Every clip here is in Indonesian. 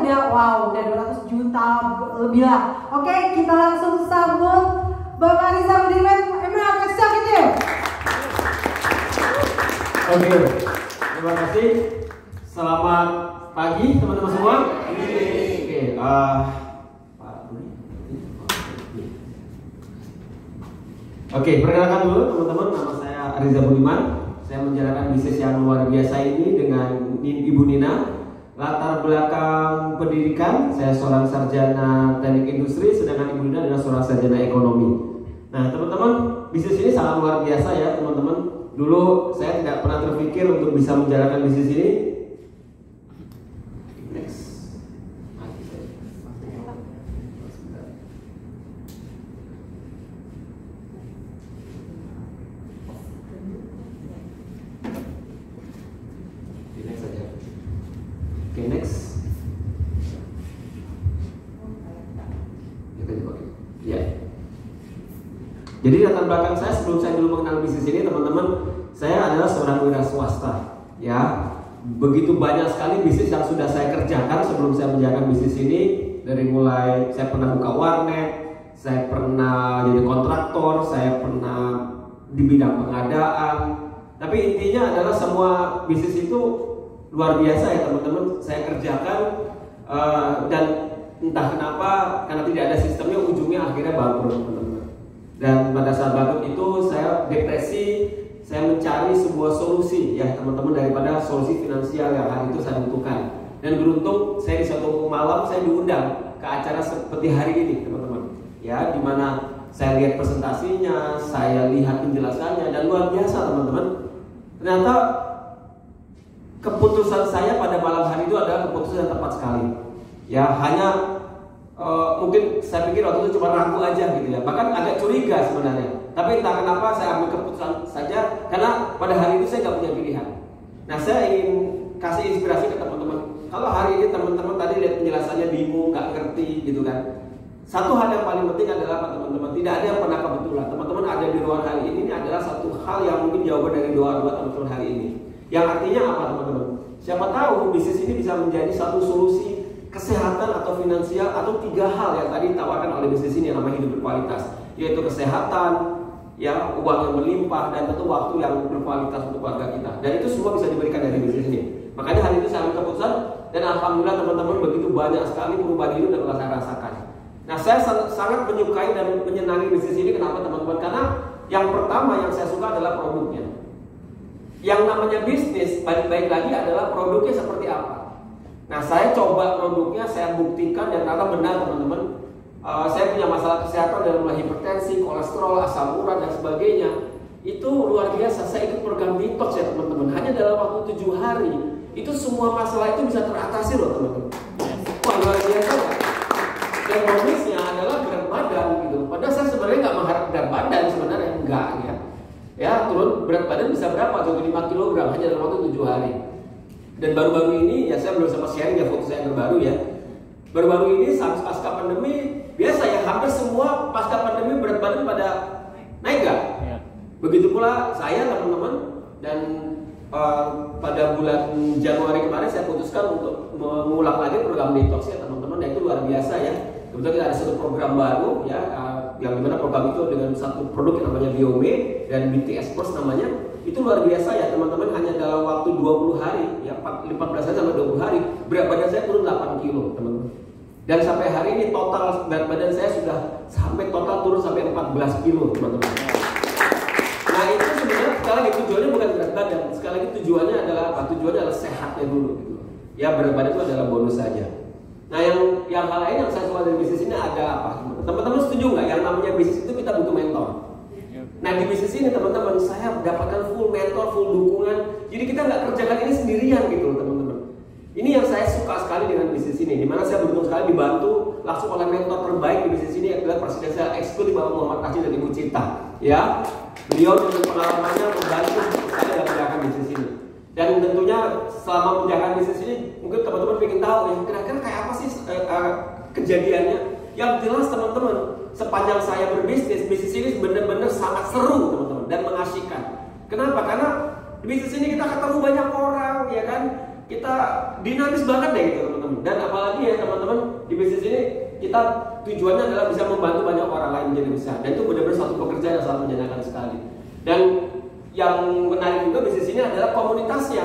udah wow, udah 200 juta lebih lah. Oke, kita langsung sambut Bang Ariza Budiman. Emang kesal gitu ya? Oke, terima kasih. Selamat pagi teman-teman semua. Oke, Oke, perkenalkan dulu teman-teman, nama saya Ariza Budiman. Saya menjalankan bisnis yang luar biasa ini dengan Ibu Nina. Latar belakang pendidikan, saya seorang sarjana teknik industri, sedangkan Ibu Nina adalah seorang sarjana ekonomi. Nah teman-teman, bisnis ini sangat luar biasa ya teman-teman. Dulu saya tidak pernah terpikir untuk bisa menjalankan bisnis ini. Next. Ya. Jadi latar belakang saya sebelum saya dulu mengenal bisnis ini teman-teman, saya adalah seorang wira swasta. Ya, begitu banyak sekali bisnis yang sudah saya kerjakan sebelum saya menjalankan bisnis ini. Dari mulai saya pernah buka warnet, saya pernah jadi kontraktor, saya pernah di bidang pengadaan. Tapi intinya adalah semua bisnis itu luar biasa ya teman-teman, saya kerjakan dan entah kenapa karena tidak ada sistemnya ujungnya akhirnya bangkrut teman-teman. Dan pada saat bangkrut itu saya depresi, saya mencari sebuah solusi ya teman-teman daripada solusi finansial yang hari itu saya butuhkan. Dan beruntung saya di suatu malam saya diundang ke acara seperti hari ini teman-teman. Ya, dimana saya lihat presentasinya, saya lihat penjelasannya dan luar biasa teman-teman. Ternyata keputusan saya pada malam hari itu adalah keputusan yang tepat sekali. Ya, hanya mungkin saya pikir waktu itu cuma ragu aja gitu ya. Bahkan agak curiga sebenarnya. Tapi entah kenapa saya ambil keputusan saja karena pada hari itu saya nggak punya pilihan. Nah, saya ingin kasih inspirasi ke teman-teman. Kalau hari ini teman-teman tadi lihat penjelasannya bingung, nggak ngerti gitu kan. Satu hal yang paling penting adalah apa teman-teman? Tidak ada yang pernah kebetulan. Teman-teman ada di ruang hari ini adalah satu hal yang mungkin jawaban dari doa-doa teman-teman hari ini. Yang artinya apa teman-teman? Siapa tahu bisnis ini bisa menjadi satu solusi kesehatan atau finansial atau 3 hal yang tadi ditawarkan oleh bisnis ini yang namanya hidup berkualitas, yaitu kesehatan, ya uang yang melimpah dan tentu waktu yang berkualitas untuk keluarga kita. Dan itu semua bisa diberikan dari bisnis ini. Makanya hari itu saya ambil keputusan dan alhamdulillah teman-teman begitu banyak sekali perubahan hidup yang telah saya rasakan. Nah, saya sangat menyukai dan menyenangi bisnis ini. Kenapa teman-teman? Karena yang pertama yang saya suka adalah produknya. Yang namanya bisnis, baik-baik lagi adalah produknya seperti apa. Nah, saya coba produknya, saya buktikan dan ternyata benar teman-teman. Saya punya masalah kesehatan dari mulai hipertensi, kolesterol, asam urat dan sebagainya. Itu luar biasa. Saya ikut program detox ya teman-teman. Hanya dalam waktu 7 hari, itu semua masalah itu bisa teratasi loh teman-teman. Wah, luar biasa ya. Dan bonusnya adalah berat badan gitu. Padahal saya sebenarnya nggak mengharap berat badan sebenarnya, enggak ya. Ya, turun berat badan bisa berapa? 25 kg hanya dalam waktu 7 hari. Dan baru-baru ini, ya saya belum sempat sharing ya foto saya yang terbaru ya. Baru-baru ini saat pasca pandemi, biasa ya hampir semua pasca pandemi berat badan pada naik gak? Ya. Begitu pula saya teman-teman. Dan pada bulan Januari kemarin saya putuskan untuk mengulang lagi program detox ya teman-teman. Dan itu luar biasa ya. Kebetulan kita ada satu program baru ya, yang dimana program itu dengan satu produk yang namanya Biome dan BTS Plus namanya. Itu luar biasa ya teman-teman, hanya dalam waktu 20 hari ya, 14 hari sampai 20 hari berat badan saya turun 8 kilo teman-teman. Dan sampai hari ini total berat badan saya sudah sampai total turun sampai 14 kilo teman-teman. Nah, itu sebenarnya sekali lagi tujuannya bukan berat badan, sekali lagi tujuannya adalah apa? Tujuannya adalah sehatnya dulu gitu. Ya, berat badan itu adalah bonus saja. Nah, yang hal lain yang saya suka dari bisnis ini ada apa? Teman-teman setuju nggak yang namanya bisnis itu kita butuh mentor? Nah, di bisnis ini teman-teman saya mendapatkan full mentor, full dukungan. Jadi kita nggak kerjakan ini sendirian gitu teman-teman. Ini yang saya suka sekali dengan bisnis ini, dimana saya beruntung sekali dibantu langsung oleh mentor terbaik di bisnis ini, adalah Presidensial Eksekutif Bapak Muhammad Rashid dan Ibu Cinta. Ya, beliau dengan pengalamannya membantu saya dalam menjalankan bisnis ini. Dan tentunya selama menjalankan bisnis ini, mungkin teman-teman ingin tahu ya kira-kira kayak apa sih kejadiannya. Yang jelas teman-teman, sepanjang saya berbisnis, bisnis ini benar-benar sangat seru teman-teman dan mengasyikan. Kenapa? Karena di bisnis ini kita ketemu banyak orang, ya kan? Kita dinamis banget deh gitu teman-teman. Dan apalagi ya teman-teman, di bisnis ini kita tujuannya adalah bisa membantu banyak orang lain menjadi besar. Dan itu benar-benar suatu pekerjaan yang sangat menyenangkan sekali. Dan yang menarik juga bisnis ini adalah komunitasnya.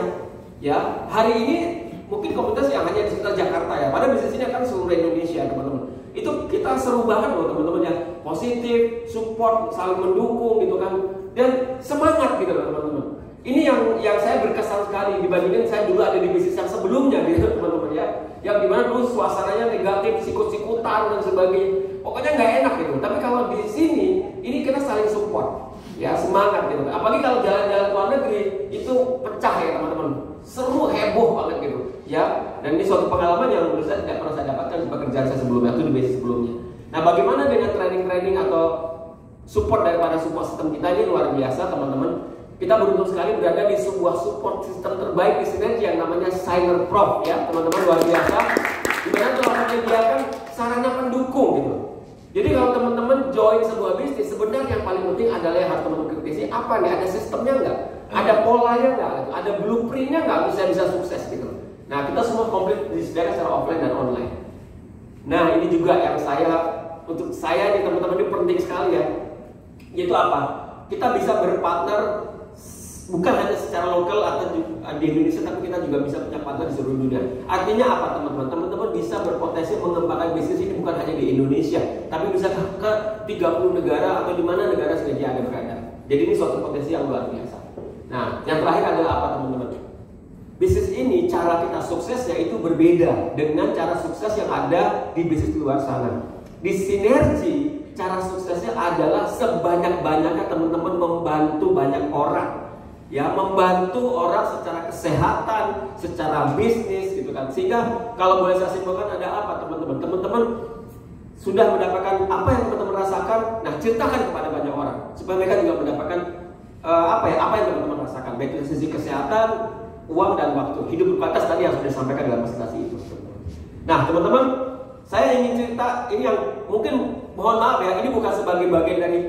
Ya, hari ini mungkin komunitas yang hanya di sekitar Jakarta ya. Pada bisnis ini akan seluruh Indonesia teman-teman. Itu kita seru banget loh teman-teman ya. Positif, support, saling mendukung gitu kan. Dan semangat gitu loh teman-teman. Ini yang saya berkesan sekali dibandingkan saya dulu ada di bisnis yang sebelumnya gitu teman-teman ya. Yang dimana dulu suasananya negatif, sikut-sikutan dan sebagainya. Pokoknya nggak enak gitu. Tapi kalau di sini ini kita saling support. Ya semangat gitu. Apalagi kalau jalan-jalan ke luar negeri itu pecah ya teman-teman. Seru, heboh banget gitu. Ya. Dan ini suatu pengalaman yang menurut saya tidak pernah saya dapatkan di pekerjaan saya sebelumnya, itu di bisnis sebelumnya. Nah, bagaimana dengan training-training atau support daripada support system kita ini luar biasa teman-teman. Kita beruntung sekali berada di sebuah support system terbaik di Sinergi yang namanya Signer Prof ya teman-teman, luar biasa. Dimana telah menyediakan sarana pendukung gitu. Jadi kalau teman-teman join sebuah bisnis, sebenarnya yang paling penting adalah yang harus teman-teman kritisi apa nih, ada sistemnya nggak, ada polanya nggak, ada blueprintnya nggak bisa sukses gitu. Nah kita semua komplit disediakan secara offline dan online. Nah ini juga yang untuk saya nih teman-teman ini penting sekali ya, yaitu apa? Kita bisa berpartner bukan hanya secara lokal atau di Indonesia, tapi kita juga bisa punya partner di seluruh dunia. Artinya apa teman-teman? Teman-teman bisa berpotensi mengembangkan bisnis ini bukan hanya di Indonesia, tapi bisa ke 30 negara atau di mana negara Sinergi ada berada. Jadi ini suatu potensi yang luar biasa. Nah, yang terakhir adalah apa teman-teman? Bisnis ini cara kita suksesnya itu berbeda dengan cara sukses yang ada di bisnis luar sana. Di Sinergi, cara suksesnya adalah sebanyak-banyaknya teman-teman membantu banyak orang. Ya, membantu orang secara kesehatan, secara bisnis gitu kan. Sehingga kalau boleh saya simpulkan ada apa teman-teman? Teman-teman sudah mendapatkan apa yang teman-teman rasakan, nah ceritakan kepada banyak orang supaya mereka juga mendapatkan apa yang teman-teman rasakan, baik dari sisi kesehatan, uang dan waktu. Hidup berbatas tadi yang sudah disampaikan dalam presentasi itu. Nah, teman-teman, saya ingin cerita ini yang mungkin mohon maaf ya, ini bukan sebagai bagian dari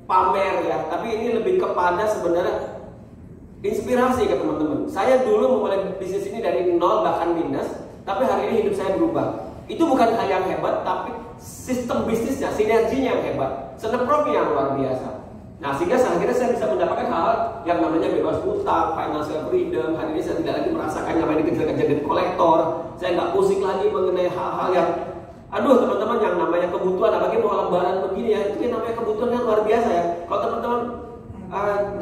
pamer ya, tapi ini lebih kepada sebenarnya inspirasi ke teman-teman. Saya dulu memulai bisnis ini dari nol bahkan minus, tapi hari ini hidup saya berubah. Itu bukan hal yang hebat, tapi sistem bisnisnya, sinerginya yang hebat, seneprofi yang luar biasa. Nah, sehingga akhirnya saya bisa mendapatkan hal yang namanya bebas hutang, financial freedom. Hari ini saya tidak lagi merasakan yang namanya dikejar-kejar debt collector. Saya nggak pusing lagi mengenai hal-hal yang, aduh teman-teman, yang namanya kebutuhan, apalagi mau lebaran begini ya, itu yang namanya kebutuhan yang luar biasa ya. Kalau teman-teman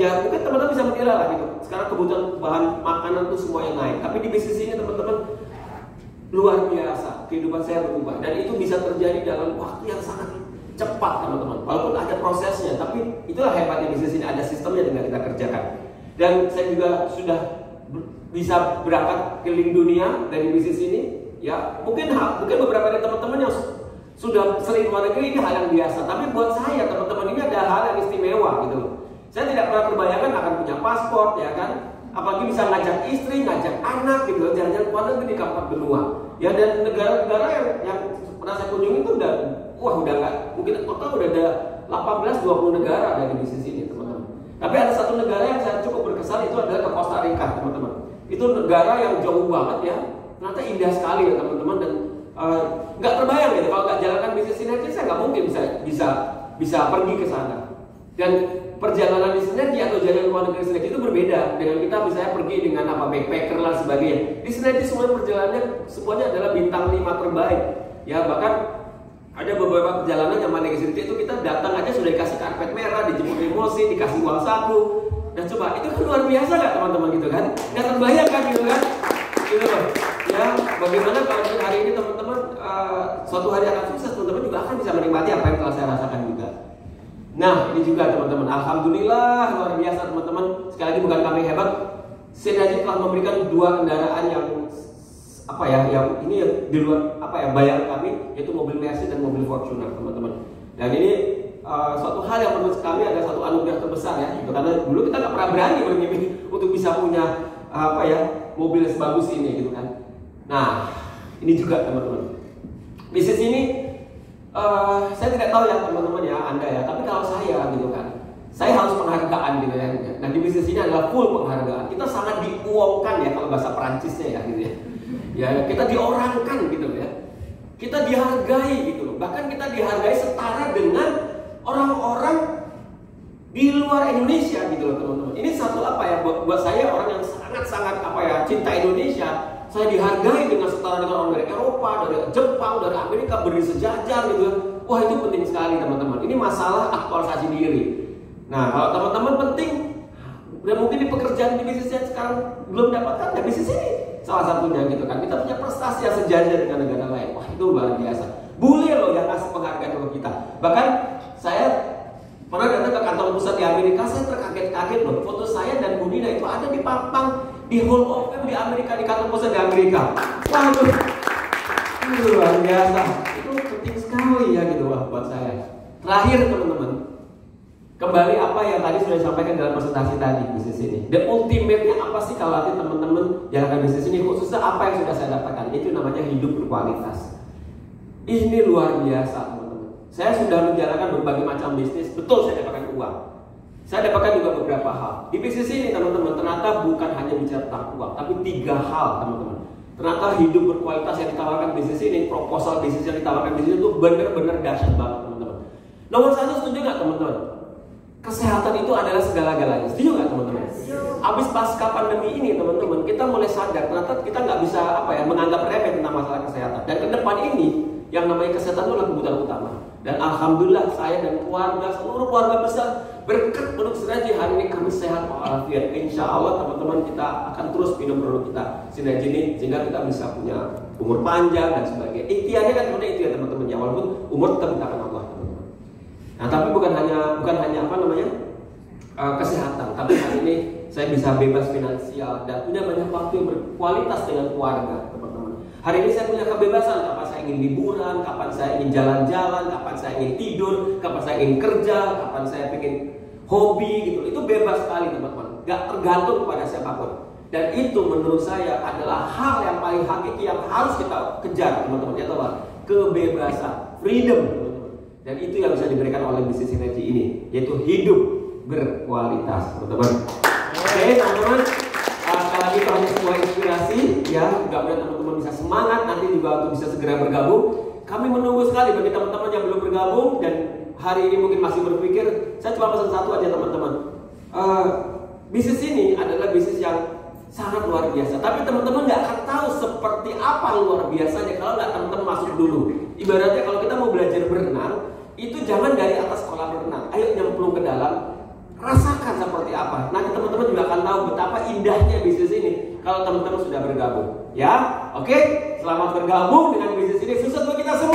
mungkin teman-teman bisa mengira lah gitu. Sekarang kebutuhan bahan makanan tuh semuanya naik. Tapi di bisnis ini teman-teman luar biasa, kehidupan saya berubah. Dan itu bisa terjadi dalam waktu yang sangat cepat teman-teman. Walaupun ada prosesnya, tapi itulah hebatnya bisnis ini, ada sistemnya dengan kita kerjakan. Dan saya juga sudah bisa berangkat keliling dunia dari bisnis ini. Ya, mungkin beberapa dari teman-teman yang sudah sering keluar negeri ini hal yang biasa. Tapi buat saya teman-teman ini ada hal yang istimewa gitu loh. Saya tidak pernah terbayangkan akan punya paspor, ya kan? Apalagi bisa ngajak istri, ngajak anak gitu, jalan-jalan ke luar negeri di keempat benua. Ya, dan negara-negara yang pernah saya kunjungi itu udah nggak, mungkin total udah ada 18-20 negara dari bisnis ini, teman-teman. Tapi ada satu negara yang saya cukup berkesan, itu adalah ke Costa Rica, teman-teman. Itu negara yang jauh banget ya, ternyata indah sekali ya teman-teman, dan nggak terbayang gitu kalau nggak jalankan bisnis Sinergi, saya nggak mungkin bisa pergi ke sana. Dan perjalanan di Sinergi atau jalan luar negeri Sinergi itu berbeda dengan kita misalnya pergi dengan backpacker lah sebagainya. Di Sinergi semua perjalanannya semuanya adalah bintang 5 terbaik. Ya, bahkan ada beberapa perjalanan yang mana di Sinergi itu kita datang aja sudah dikasih karpet merah, dijemput limosin, dikasih uang saku. Nah coba itu kan luar biasa nggak teman-teman gitu kan? Nggak terbayang kan gitu kan? Gitu loh. Ya, bagaimana kalau hari ini teman-teman suatu hari akan sukses, teman-teman juga akan bisa menikmati apa yang telah saya rasakan juga. Nah, ini juga teman-teman, alhamdulillah luar biasa teman-teman. Sekali lagi bukan kami hebat, Sinergi telah memberikan 2 kendaraan yang ini di luar bayangan kami, yaitu mobil Mercy dan mobil Fortuner, teman-teman. Dan ini suatu hal yang menurut kami adalah satu anugerah terbesar ya, gitu. Karena dulu kita nggak pernah berani bermimpi untuk bisa punya mobil sebagus ini, gitu kan. Nah, ini juga teman-teman. Bisnis ini saya tidak tahu ya teman-teman ya, Anda ya, tapi kalau saya gitu kan, saya harus penghargaan gitu ya. Nah di bisnis ini adalah full penghargaan. Kita sangat diuangkan ya kalau bahasa Perancisnya ya gitu ya. Ya, kita diorangkan gitu ya. Kita dihargai gitu loh. Bahkan kita dihargai setara dengan orang-orang di luar Indonesia gitu loh teman-teman. Ini satu apa ya, buat saya orang yang sangat-sangat apa ya, cinta Indonesia. Saya dihargai dengan setara dengan orang dari Eropa, dari Jepang, dari Amerika, berdiri sejajar gitu. Wah, itu penting sekali teman-teman. Ini masalah aktualisasi diri. Nah, kalau teman-teman penting, dan mungkin di pekerjaan di bisnis yang sekarang belum dapatkan, ya bisnis ini salah satunya gitu kan. Kita punya prestasi yang sejajar dengan negara lain. Wah, itu luar biasa. Bule loh yang kasih penghargaan ke kita. Bahkan saya pernah datang ke kantor pusat di Amerika, saya terkaget-kaget loh. Foto saya dan Bu Nina itu ada dipapang di Hall of Fame di Amerika, di kantor pusat di Amerika. Wah, itu luar biasa. Itu penting sekali ya gitu wah buat saya. Terakhir teman-teman, kembali apa yang tadi sudah disampaikan dalam presentasi tadi bisnis ini. The ultimate-nya apa sih kalau nanti teman-teman jalankan bisnis ini, khususnya apa yang sudah saya dapatkan, itu namanya hidup berkualitas. Ini luar biasa teman-teman. Saya sudah menjalankan berbagai macam bisnis, betul saya dapatkan uang. Saya dapatkan juga beberapa hal. Di bisnis ini teman-teman, ternyata bukan hanya bicara tentang uang, tapi 3 hal teman-teman. Ternyata hidup berkualitas yang ditawarkan bisnis ini, proposal bisnis yang ditawarkan bisnis itu benar-benar dahsyat banget teman-teman. Nomor 1, setuju nggak teman-teman? Kesehatan itu adalah segala-galanya. Setuju nggak teman-teman? Abis pasca pandemi ini teman-teman, kita mulai sadar ternyata kita nggak bisa menganggap remeh tentang masalah kesehatan. Dan ke depan ini yang namanya kesehatan itu adalah kebutuhan utama. Dan alhamdulillah saya dan keluarga, seluruh keluarga besar berkat produk Sinergi hari ini kami sehat walafiat. Insya Allah teman-teman kita akan terus minum produk kita Sinergi ini sehingga kita bisa punya umur panjang dan sebagainya. Ikhtiarnya kan sebenarnya itu ya teman-teman ya, walaupun umur tetap ditentukan Allah teman-teman. Nah tapi bukan hanya kesehatan, tapi hari ini saya bisa bebas finansial dan punya banyak waktu yang berkualitas dengan keluarga teman-teman. Hari ini saya punya kebebasan, kapan saya ingin liburan, kapan saya ingin jalan-jalan, kapan saya ingin tidur, kapan saya ingin kerja, kapan saya ingin hobi gitu. Itu bebas sekali teman-teman, gak tergantung kepada siapapun. Dan itu menurut saya adalah hal yang paling hakiki yang harus kita kejar teman-teman. Ya teman, kebebasan, freedom teman-teman. Dan itu yang bisa diberikan oleh bisnis Sinergi ini, yaitu hidup berkualitas teman-teman. Oke teman-teman, sekali lagi itu hanya sebuah inspirasi ya. Mudah-mudahan teman-teman bisa semangat nanti juga untuk bisa segera bergabung. Kami menunggu sekali bagi teman-teman yang belum bergabung dan hari ini mungkin masih berpikir. Saya cuma pesan satu aja teman-teman. Bisnis ini adalah bisnis yang sangat luar biasa. Tapi teman-teman nggak akan tahu seperti apa luar biasanya kalau nggak teman-teman masuk dulu. Ibaratnya kalau kita mau belajar berenang, itu jangan dari atas kolam renang. Ayo nyemplung ke dalam, rasakan seperti apa. Nanti teman-teman juga akan tahu betapa indahnya bisnis ini kalau teman-teman sudah bergabung. Ya, oke. Selamat bergabung dengan bisnis ini. Sukses buat kita semua.